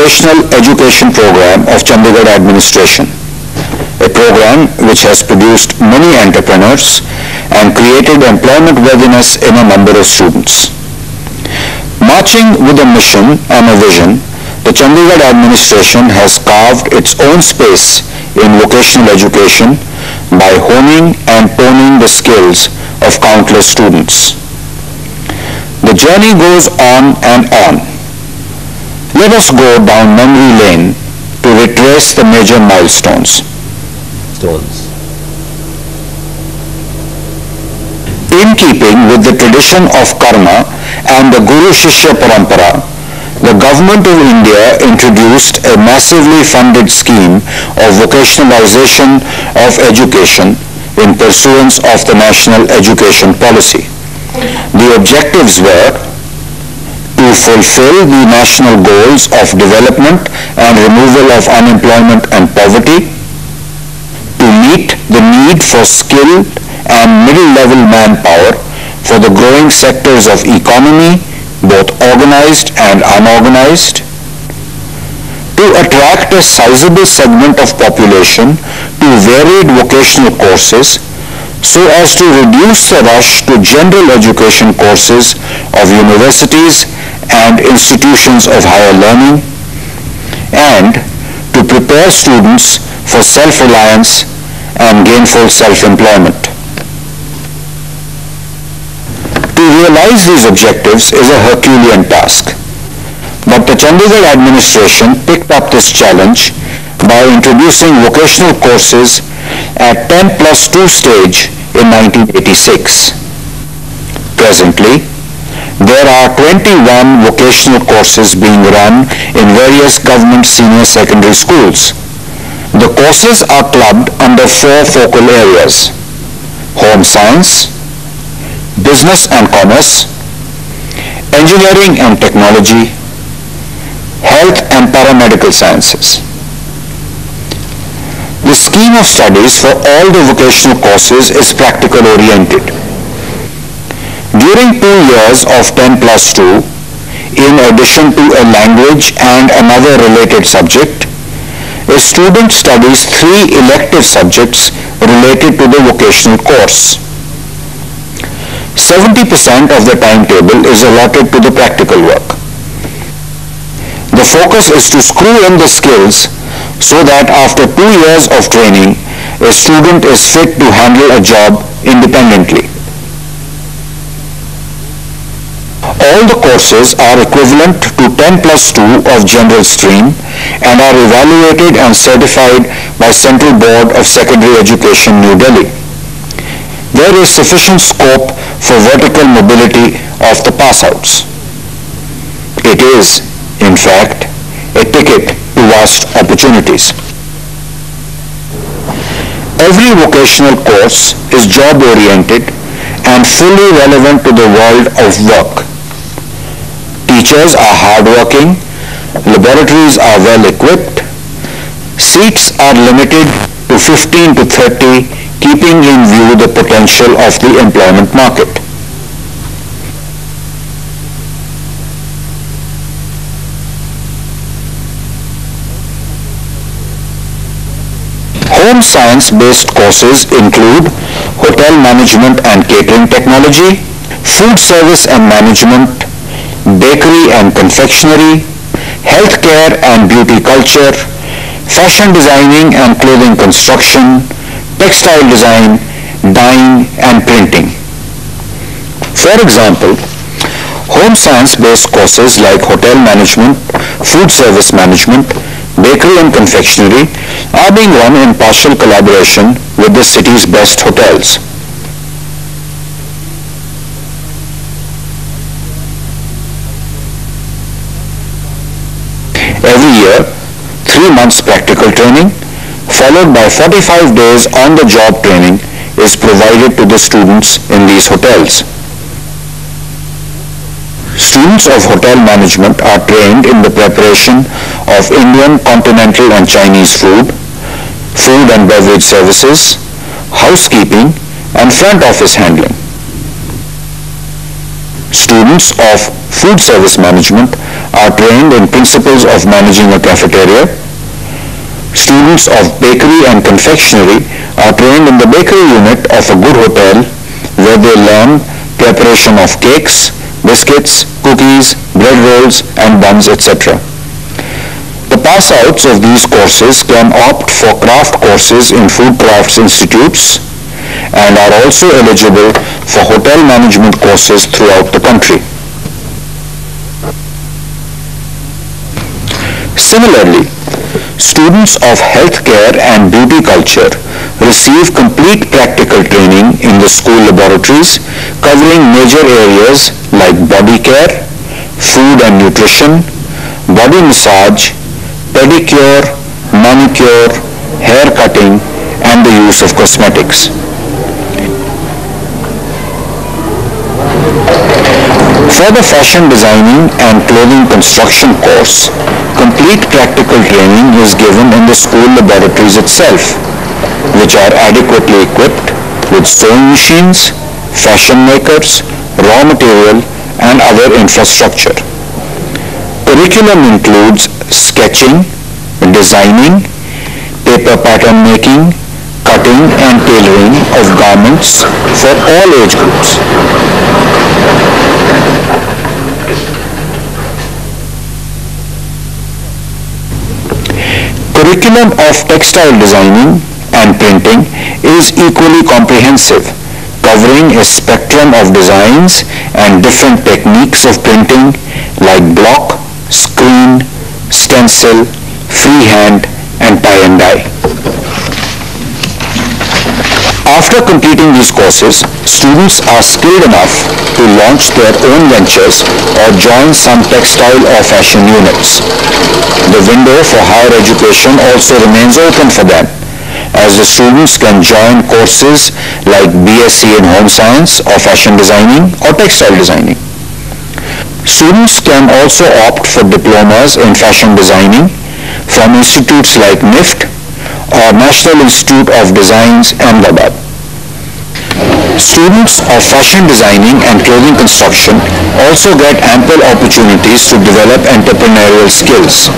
vocational education program of Chandigarh administration, a program which has produced many entrepreneurs and created employment worthiness in a number of students. Marching with a mission and a vision, the Chandigarh administration has carved its own space in vocational education by honing and toning the skills of countless students. The journey goes on and on. Let us go down memory lane to retrace the major milestones. In keeping with the tradition of karma and the Guru Shishya Parampara, the Government of India introduced a massively funded scheme of vocationalization of education in pursuance of the National Education Policy. The objectives were to fulfill the national goals of development and removal of unemployment and poverty, to meet the need for skilled and middle-level manpower for the growing sectors of economy, both organized and unorganized, to attract a sizable segment of population to varied vocational courses so as to reduce the rush to general education courses of universities and institutions of higher learning, and to prepare students for self-reliance and gainful self-employment. To realize these objectives is a Herculean task, but the Chandigarh administration picked up this challenge by introducing vocational courses at 10+2 stage in 1986. Presently, there are 21 vocational courses being run in various government senior secondary schools. The courses are clubbed under 4 focal areas: home science, business and commerce, engineering and technology, health and paramedical sciences. The scheme of studies for all the vocational courses is practical oriented. During 2 years of 10+2, in addition to a language and another related subject, a student studies 3 elective subjects related to the vocational course. 70% of the timetable is allotted to the practical work. The focus is to screw in the skills so that after 2 years of training, a student is fit to handle a job independently. All the courses are equivalent to 10+2 of general stream and are evaluated and certified by Central Board of Secondary Education, New Delhi. There is sufficient scope for vertical mobility of the pass-outs. It is, in fact, a ticket to vast opportunities. Every vocational course is job-oriented and fully relevant to the world of work. Teachers are hardworking, laboratories are well equipped, seats are limited to 15 to 30, keeping in view the potential of the employment market. Home science-based courses include hotel management and catering technology, food service and management, bakery and confectionery, healthcare and beauty culture, fashion designing and clothing construction, textile design, dyeing and printing. For example, home science-based courses like hotel management, food service management, bakery and confectionery are being run in partial collaboration with the city's best hotels. Every year, 3 months practical training, followed by 45 days on-the-job training is provided to the students in these hotels. Students of hotel management are trained in the preparation of Indian, continental and Chinese food, food and beverage services, housekeeping and front office handling. Students of food service management are trained in principles of managing a cafeteria. Students of bakery and confectionery are trained in the bakery unit of a good hotel, where they learn preparation of cakes, biscuits, cookies, bread rolls and buns, etc. The pass-outs of these courses can opt for craft courses in food crafts institutes and are also eligible for hotel management courses throughout the country. Similarly, students of healthcare and beauty culture receive complete practical training in the school laboratories covering major areas like body care, food and nutrition, body massage, pedicure, manicure, hair cutting, and the use of cosmetics. For the fashion designing and clothing construction course, complete practical training is given in the school laboratories itself, which are adequately equipped with sewing machines, fashion makers, raw material, and other infrastructure. Curriculum includes sketching, designing, paper pattern making, cutting and tailoring of garments for all age groups. Curriculum of textile designing and printing is equally comprehensive, covering a spectrum of designs and different techniques of printing like block, screen, stencil, freehand, and tie and dye. After completing these courses, students are skilled enough to launch their own ventures or join some textile or fashion units. The window for higher education also remains open for them, as the students can join courses like BSc in Home Science or Fashion Designing or Textile Designing. Students can also opt for diplomas in fashion designing from institutes like NIFT or National Institute of Designs, Ahmedabad. Students of fashion designing and clothing construction also get ample opportunities to develop entrepreneurial skills.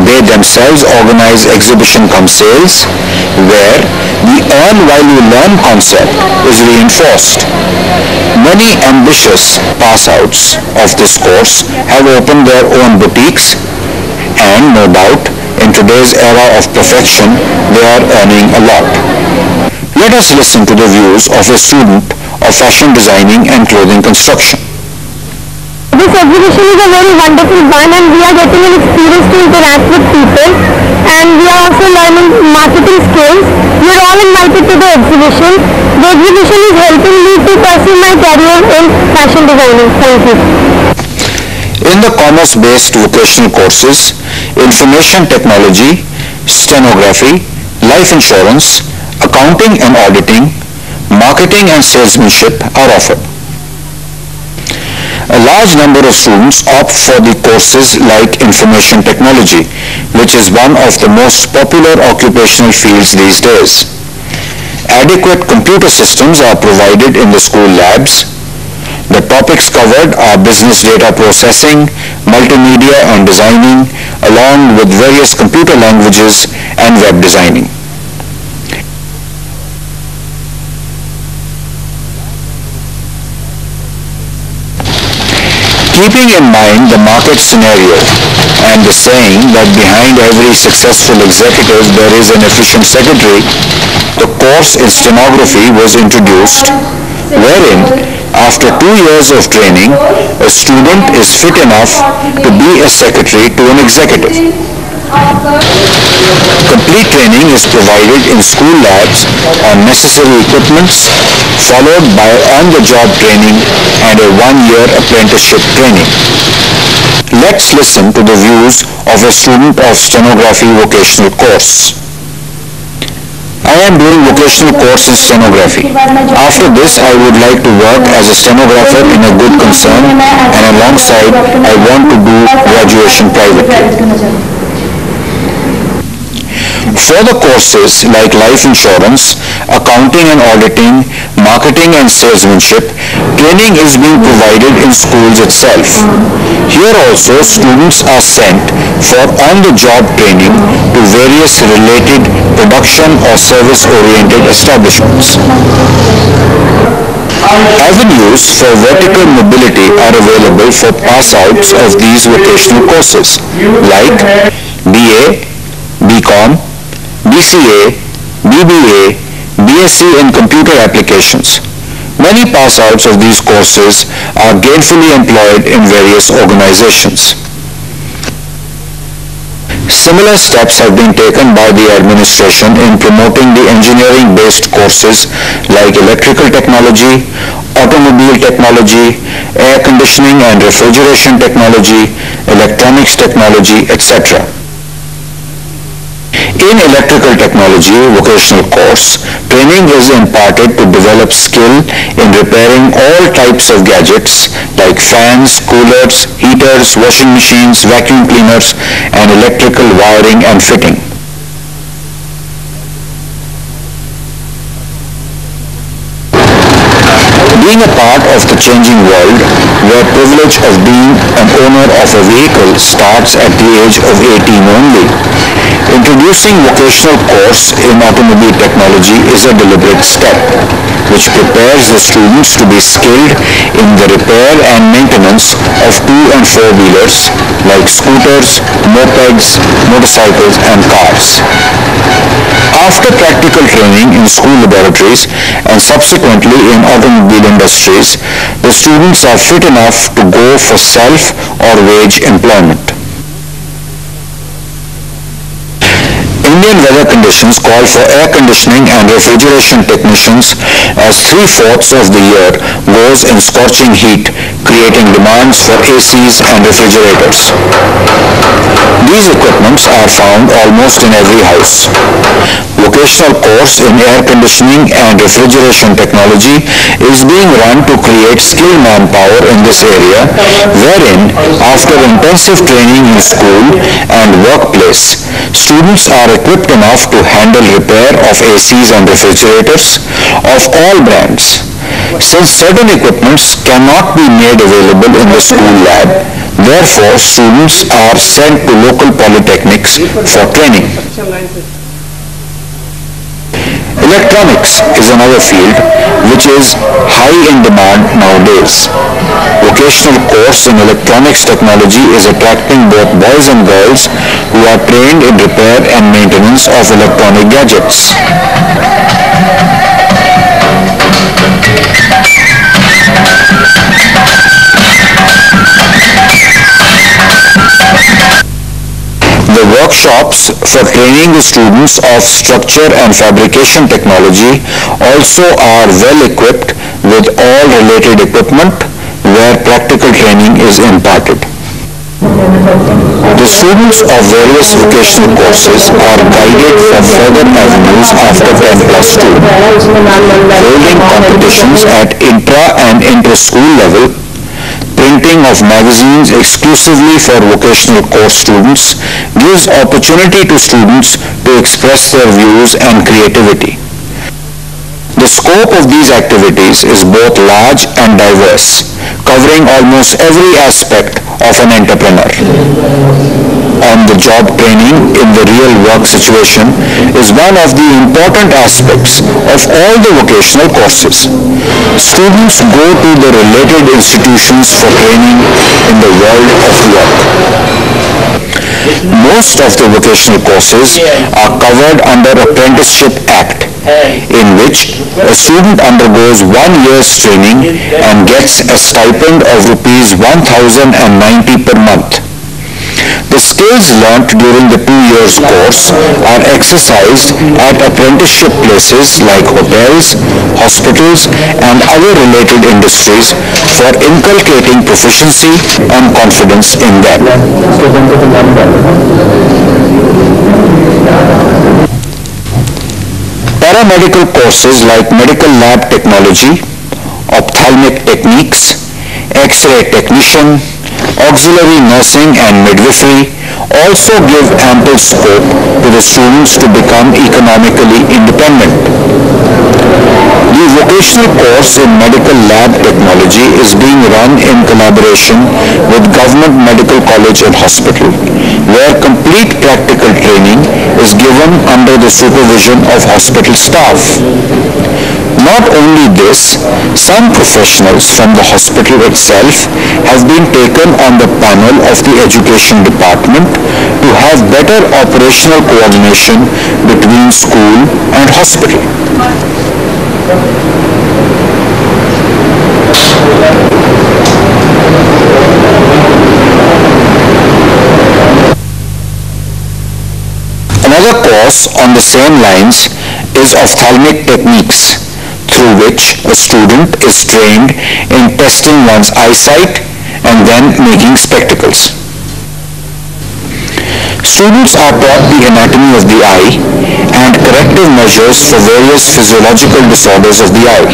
They themselves organize exhibition cum sales, where the earn while you learn concept is reinforced. Many ambitious pass-outs of this course have opened their own boutiques, and no doubt in today's era of perfection they are earning a lot. Let us listen to the views of a student of fashion designing and clothing construction. This exhibition is a very wonderful one, and we are getting an experience to interact with people, and we are also learning marketing skills. We are all invited to the exhibition. The exhibition is helping me to pursue my career in fashion designing. Thank you. In the commerce-based vocational courses, information technology, stenography, life insurance, accounting and auditing, marketing and salesmanship are offered. A large number of students opt for the courses like information technology, which is one of the most popular occupational fields these days. Adequate computer systems are provided in the school labs. The topics covered are business data processing, multimedia and designing, along with various computer languages and web designing. Keeping in mind the market scenario and the saying that behind every successful executive there is an efficient secretary, the course in stenography was introduced, wherein after 2 years of training, a student is fit enough to be a secretary to an executive. Complete training is provided in school labs on necessary equipments, followed by on-the-job training and a 1-year apprenticeship training. Let's listen to the views of a student of stenography vocational course. I am doing vocational course in stenography. After this, I would like to work as a stenographer in a good concern, and alongside, I want to do graduation privately. For the courses like life insurance, accounting and auditing, marketing and salesmanship, training is being provided in schools itself. Here also, students are sent for on-the-job training to various related production or service-oriented establishments. Avenues for vertical mobility are available for pass-outs of these vocational courses like BA, BCom, BCA, BBA, BSc in computer applications. Many pass-outs of these courses are gainfully employed in various organizations. Similar steps have been taken by the administration in promoting the engineering-based courses like electrical technology, automobile technology, air conditioning and refrigeration technology, electronics technology, etc. In electrical technology vocational course, training is imparted to develop skill in repairing all types of gadgets like fans, coolers, heaters, washing machines, vacuum cleaners, and electrical wiring and fitting. Being a part of the changing world, where privilege of being an owner of a vehicle starts at the age of 18 only, introducing vocational course in automobile technology is a deliberate step, which prepares the students to be skilled in the repair and maintenance of 2- and 4-wheelers like scooters, mopeds, motorcycles, and cars. After practical training in school laboratories and subsequently in automobile industries, the students are fit enough to go for self or wage employment. Indian weather conditions call for air conditioning and refrigeration technicians as 3/4 of the year goes in scorching heat, creating demands for ACs and refrigerators. These equipments are found almost in every house. Vocational course in air conditioning and refrigeration technology is being run to create skilled manpower in this area, wherein, after intensive training in school and workplace, students are equipped enough to handle repair of ACs and refrigerators of all brands. Since certain equipments cannot be made available in the school lab, therefore students are sent to local polytechnics for training. Electronics is another field which is high in demand nowadays. Vocational course in electronics technology is attracting both boys and girls who are trained in repair and maintenance of electronic gadgets. The workshops for training the students of structure and fabrication technology also are well equipped with all related equipment where practical training is imparted. The students of various vocational courses are guided for further avenues after 10+2, holding competitions at intra and inter-school level, printing of magazines exclusively for vocational course students gives opportunity to students to express their views and creativity. The scope of these activities is both large and diverse, covering almost every aspect of an entrepreneur. On-the-job training in the real work situation is one of the important aspects of all the vocational courses. Students go to the related institutions for training in the world of work. Most of the vocational courses are covered under Apprenticeship Act, in which a student undergoes 1 year's training and gets a stipend of Rs 1,090 per month. The skills learnt during the 2 years course are exercised at apprenticeship places like hotels, hospitals, and other related industries for inculcating proficiency and confidence in them. Paramedical courses like medical lab technology, ophthalmic techniques, X-ray technician, auxiliary nursing and midwifery, also give ample scope to the students to become economically independent. The vocational course in medical lab technology is being run in collaboration with Government Medical College and Hospital, where complete practical training is given under the supervision of hospital staff. Not only this, some professionals from the hospital itself have been taken on the panel of the education department to have better operational coordination between school and hospital. Another course on the same lines is ophthalmic techniques, through which a student is trained in testing one's eyesight and then making spectacles. Students are taught the anatomy of the eye and corrective measures for various physiological disorders of the eye.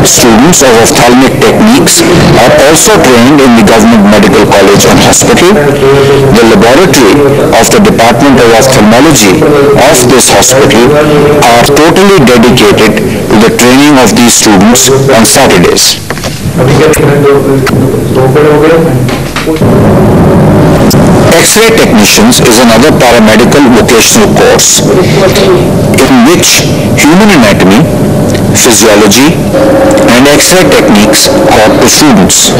Students of ophthalmic techniques are also trained in the Government Medical College and Hospital. The laboratory of the Department of Ophthalmology of this hospital are totally dedicated to the training of these students on Saturdays. X-ray technicians is another paramedical vocational course in which human anatomy, physiology, and X-ray techniques taught to students.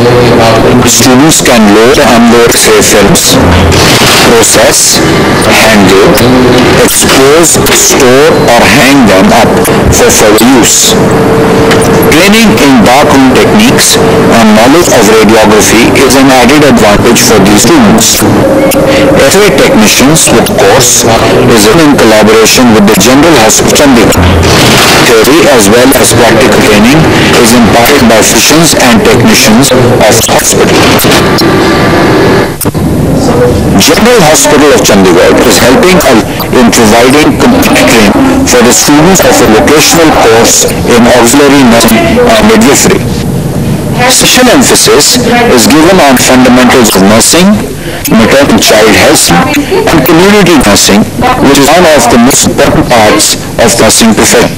Students can load and unload X-ray films, process, handle, expose, store, or hang them up for further use. Training in darkroom techniques and knowledge of radiography is an added advantage for these students. X-ray technicians with course is in collaboration with the General Hospital Chandigarh. Theory as well as practical training is imparted by physicians and technicians of the hospital. General Hospital of Chandigarh is helping in providing complete training for the students of a vocational course in auxiliary nursing and midwifery. Special emphasis is given on fundamentals of nursing, maternal child health, and community nursing, which is one of the most important parts of nursing profession.